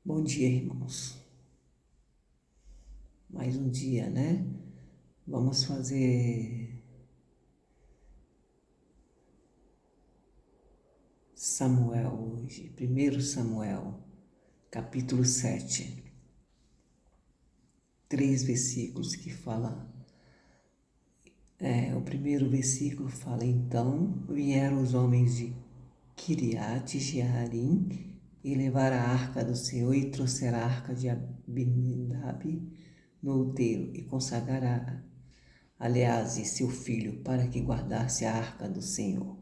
Bom dia, irmãos. Mais um dia, né? Vamos fazer Samuel hoje, 1 Samuel, capítulo 7. 3 versículos que fala. O primeiro versículo fala: Então vieram os homens de Kiriate Jearim e levaram a arca do Senhor e trouxeram a arca de Abinadab no outeiro e consagraram Eleazar, seu filho, para que guardasse a arca do Senhor.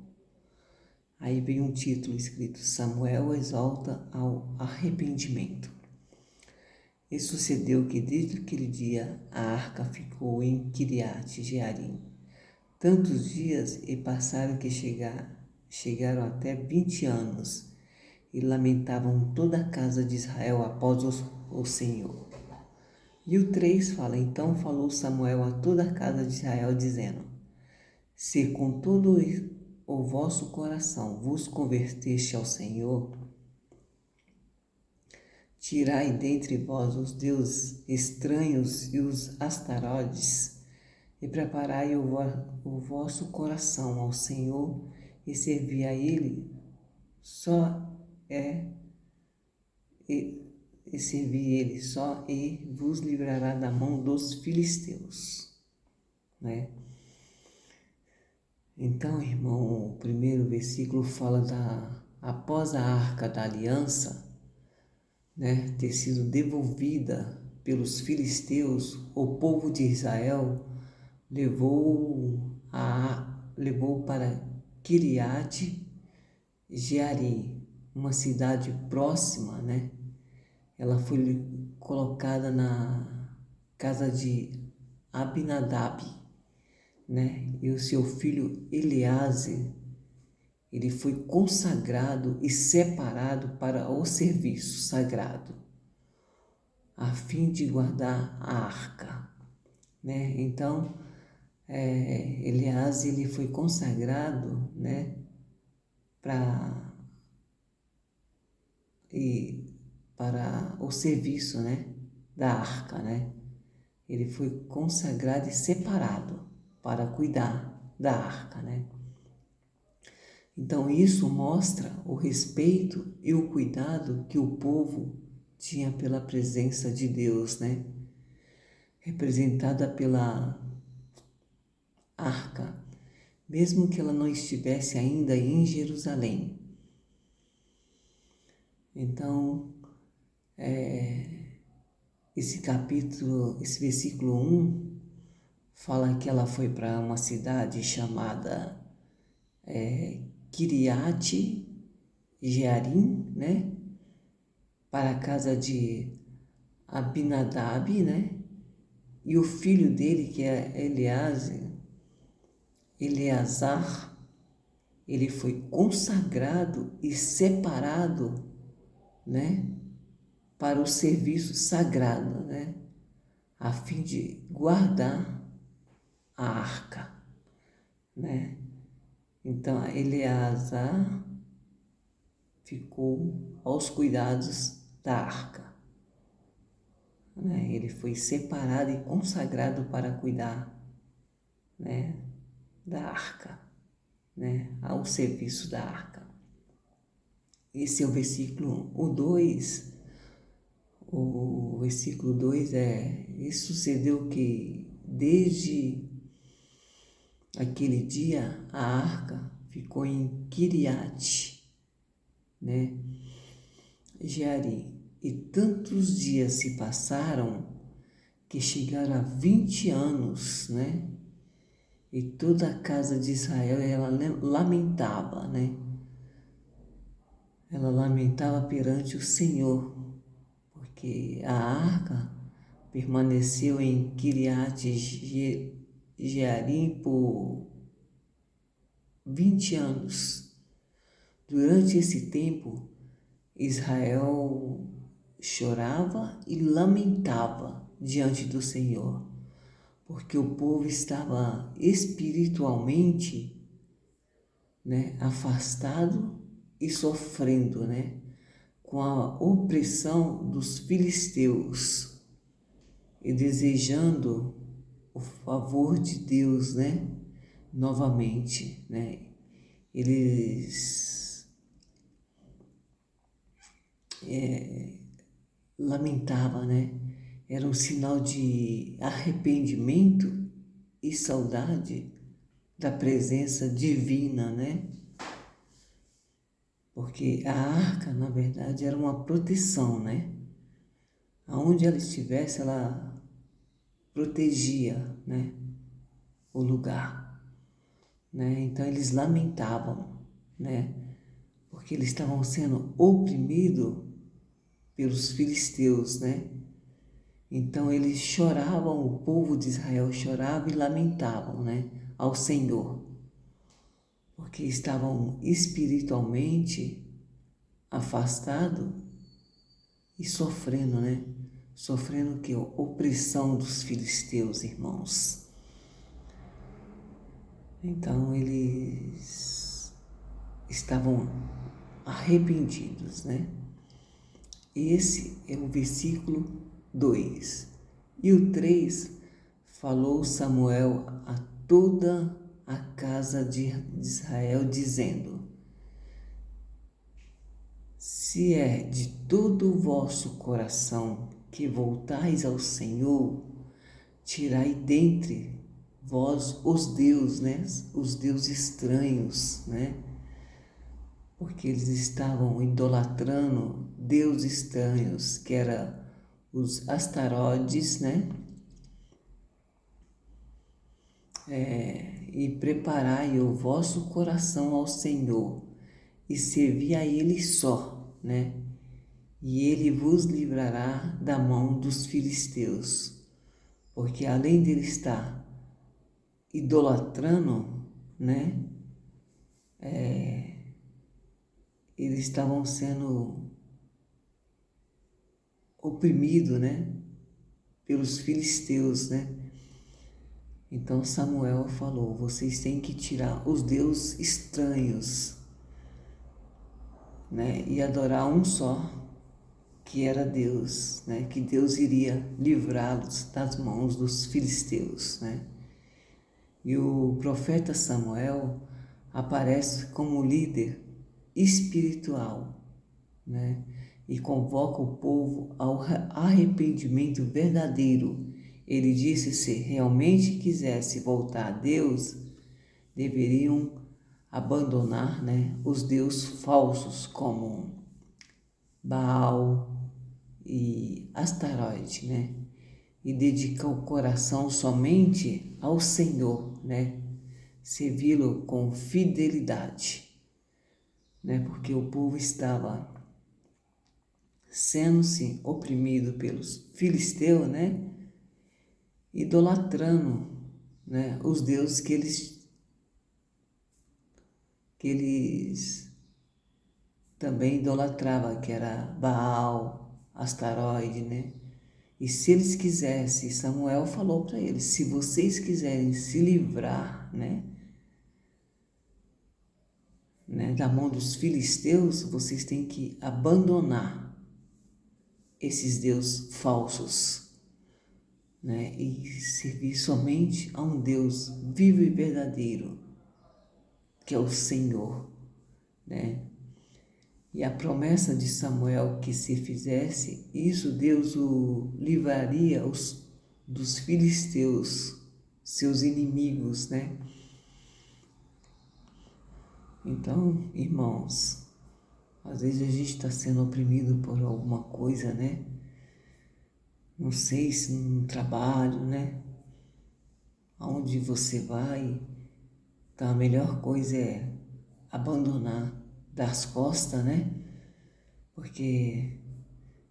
Aí vem um título escrito: Samuel exalta ao arrependimento. E sucedeu que desde aquele dia a arca ficou em Kiriate Jearim. Tantos dias e passaram que chegaram até 20 anos e lamentavam toda a casa de Israel após o Senhor. E o 3 fala: Então falou Samuel a toda a casa de Israel, dizendo: Se com todo o vosso coração vos converteste ao Senhor, tirai dentre vós os deuses estranhos e os astarotes, e preparai o vosso coração ao Senhor, e servi a Ele, e servi Ele só, e vos livrará da mão dos filisteus. Né? Então, irmão, o primeiro versículo fala após a arca da aliança, né, ter sido devolvida pelos filisteus, o povo de Israel levou para Kiriate Jearim, uma cidade próxima, né? Ela foi colocada na casa de Abinadab, né? E o seu filho Eleazar, ele foi consagrado e separado para o serviço sagrado, a fim de guardar a arca, né? Então, Eleazar, ele foi consagrado, né, para o serviço, né, da arca, né? Ele foi consagrado e separado para cuidar da arca, né? Então isso mostra o respeito e o cuidado que o povo tinha pela presença de Deus, né? Representada pela arca, mesmo que ela não estivesse ainda em Jerusalém. Então, esse versículo 1 fala que ela foi para uma cidade chamada Kiriate Jearim, né? Para a casa de Abinadab, né? E o filho dele, que é Eleazar, ele foi consagrado e separado, né, para o serviço sagrado, né, a fim de guardar a arca, né. Então, Eleazar ficou aos cuidados da arca, né. Ele foi separado e consagrado para cuidar, né, da arca, né, ao serviço da arca. Esse é o versículo 1. O versículo 2 e sucedeu que desde aquele dia a arca ficou em Kiriate, né, Jearim, e tantos dias se passaram que chegaram a 20 anos, né, e toda a casa de Israel, ela lamentava, né, ela lamentava perante o Senhor, porque a arca permaneceu em Kiriate Jearim por 20 anos. Durante esse tempo, Israel chorava e lamentava diante do Senhor, porque o povo estava espiritualmente, né, afastado e sofrendo, né, com a opressão dos filisteus e desejando o favor de Deus, né? Novamente, né? Eles lamentavam, né? Era um sinal de arrependimento e saudade da presença divina, né? Porque a arca, na verdade, era uma proteção, né? Aonde ela estivesse, ela protegia, né? O lugar, né? Então eles lamentavam, né? Porque eles estavam sendo oprimidos pelos filisteus, né? Então eles choravam, o povo de Israel chorava e lamentavam, né? Ao Senhor, porque estavam espiritualmente afastados e sofrendo, né? Sofrendo que opressão dos filisteus, irmãos. Então eles estavam arrependidos, né? Esse é o versículo 2. E o 3, falou Samuel a toda a casa de Israel, dizendo: se é de todo o vosso coração que voltais ao Senhor, tirai dentre vós os deuses, né? Os deuses estranhos, né? Porque eles estavam idolatrando deuses estranhos, que eram os Astarotes, né? E preparai o vosso coração ao Senhor, e servi a Ele só, né? E Ele vos livrará da mão dos filisteus, porque além dele estar idolatrando, né? Eles estavam sendo oprimidos, né? Pelos filisteus, né? Então Samuel falou: vocês têm que tirar os deuses estranhos, né? E adorar um só, que era Deus, né? Que Deus iria livrá-los das mãos dos filisteus, né? E o profeta Samuel aparece como líder espiritual, né? E convoca o povo ao arrependimento verdadeiro. Ele disse: se realmente quisesse voltar a Deus, deveriam abandonar, né, os deuses falsos como Baal e Astarote, né? E dedicar o coração somente ao Senhor, né? Servi-lo com fidelidade, né? Porque o povo estava sendo-se oprimido pelos filisteus, né? Idolatrando, né? Os deuses que eles também idolatravam, que era Baal, Astarote, né? E se eles quisessem, Samuel falou para eles: se vocês quiserem se livrar, né, da mão dos filisteus, vocês têm que abandonar esses deuses falsos, né, e servir somente a um Deus vivo e verdadeiro, que é o Senhor, né? E a promessa de Samuel, que se fizesse isso, Deus o livraria dos filisteus, seus inimigos, né? Então, irmãos, às vezes a gente está sendo oprimido por alguma coisa, né? Não sei se no trabalho, né? Aonde você vai, então a melhor coisa é abandonar, dar as costas, né? Porque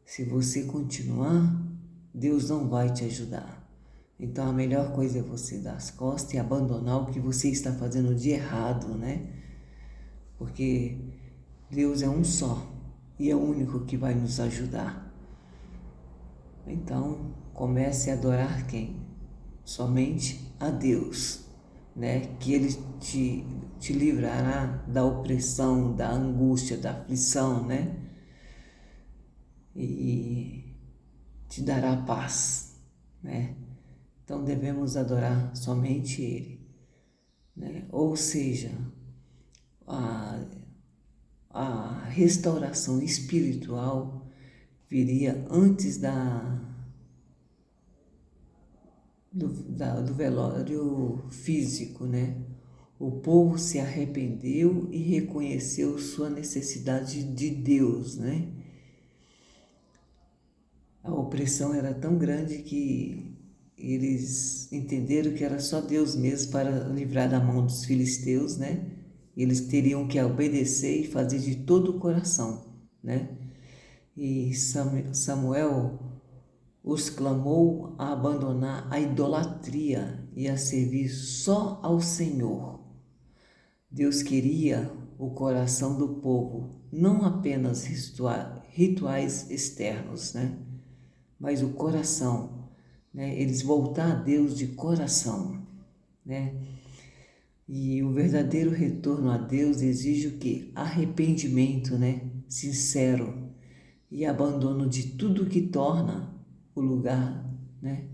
se você continuar, Deus não vai te ajudar. Então a melhor coisa é você dar as costas e abandonar o que você está fazendo de errado, né? Porque Deus é um só e é o único que vai nos ajudar. Então comece a adorar quem? Somente a Deus, né? Que Ele te livrará da opressão, da angústia, da aflição, né? e te dará paz, né? Então devemos adorar somente Ele, né? Ou seja, a, a restauração espiritual viria antes do velório físico, né? O povo se arrependeu e reconheceu sua necessidade de Deus, né? A opressão era tão grande que eles entenderam que era só Deus mesmo para livrar da mão dos filisteus, né? Eles teriam que obedecer e fazer de todo o coração, né? E Samuel os clamou a abandonar a idolatria e a servir só ao Senhor. Deus queria o coração do povo, não apenas rituais externos, né? Mas o coração, né? Eles voltar a Deus de coração, né? E o verdadeiro retorno a Deus exige o quê? Arrependimento, né? Sincero e abandono de tudo que torna o lugar, né?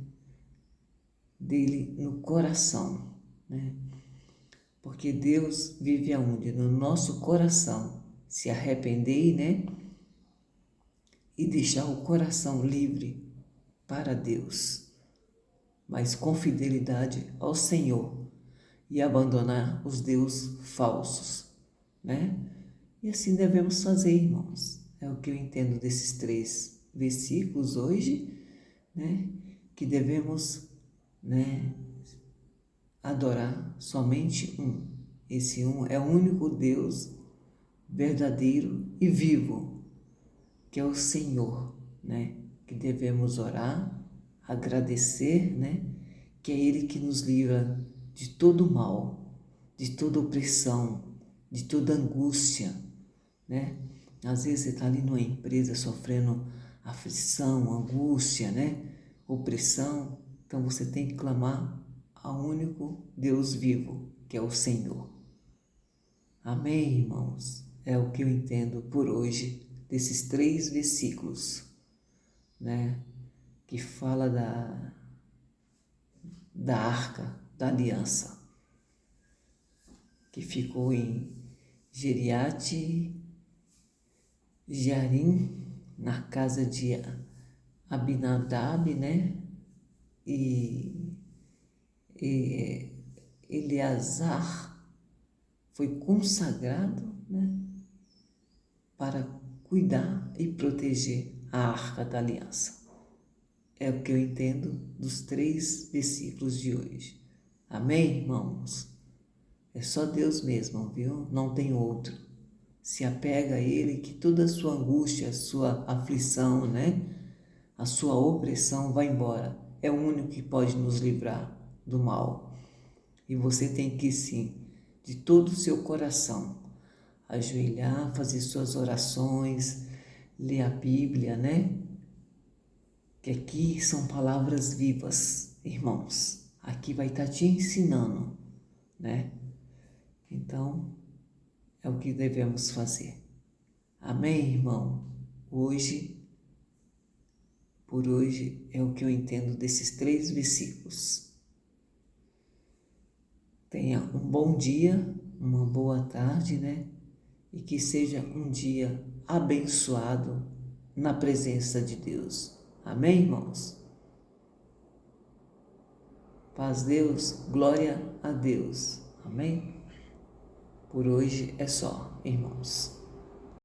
Dele no coração, né? Porque Deus vive aonde? No nosso coração. Se arrepender, né? E deixar o coração livre para Deus, mas com fidelidade ao Senhor e abandonar os deuses falsos, né? E assim devemos fazer, irmãos. É o que eu entendo desses 3 versículos hoje, né? Que devemos, né, adorar somente um. Esse um é o único Deus verdadeiro e vivo, que é o Senhor, né? Que devemos orar, agradecer, né? Que é Ele que nos livra de todo mal, de toda opressão, de toda angústia, né? Às vezes você está ali numa empresa sofrendo aflição, angústia, né? Opressão. Então você tem que clamar ao único Deus vivo, que é o Senhor. Amém, irmãos? É o que eu entendo por hoje desses 3 versículos, né? Que fala da arca da aliança, que ficou em Geriate Jearim, na casa de Abinadab, né? E Eleazar foi consagrado, né? Para cuidar e proteger a arca da aliança. É o que eu entendo dos 3 versículos de hoje. Amém, irmãos? É só Deus mesmo, viu? Não tem outro. Se apega a Ele, que toda a sua angústia, a sua aflição, né? A sua opressão vai embora. É o único que pode nos livrar do mal. E você tem que, sim, de todo o seu coração, ajoelhar, fazer suas orações, ler a Bíblia, né? Que aqui são palavras vivas, irmãos. Aqui vai estar te ensinando, né? Então, é o que devemos fazer. Amém, irmão? Por hoje, é o que eu entendo desses 3 versículos. Tenha um bom dia, uma boa tarde, né? E que seja um dia abençoado na presença de Deus. Amém, irmãos? Paz, Deus, glória a Deus. Amém? Por hoje é só, irmãos.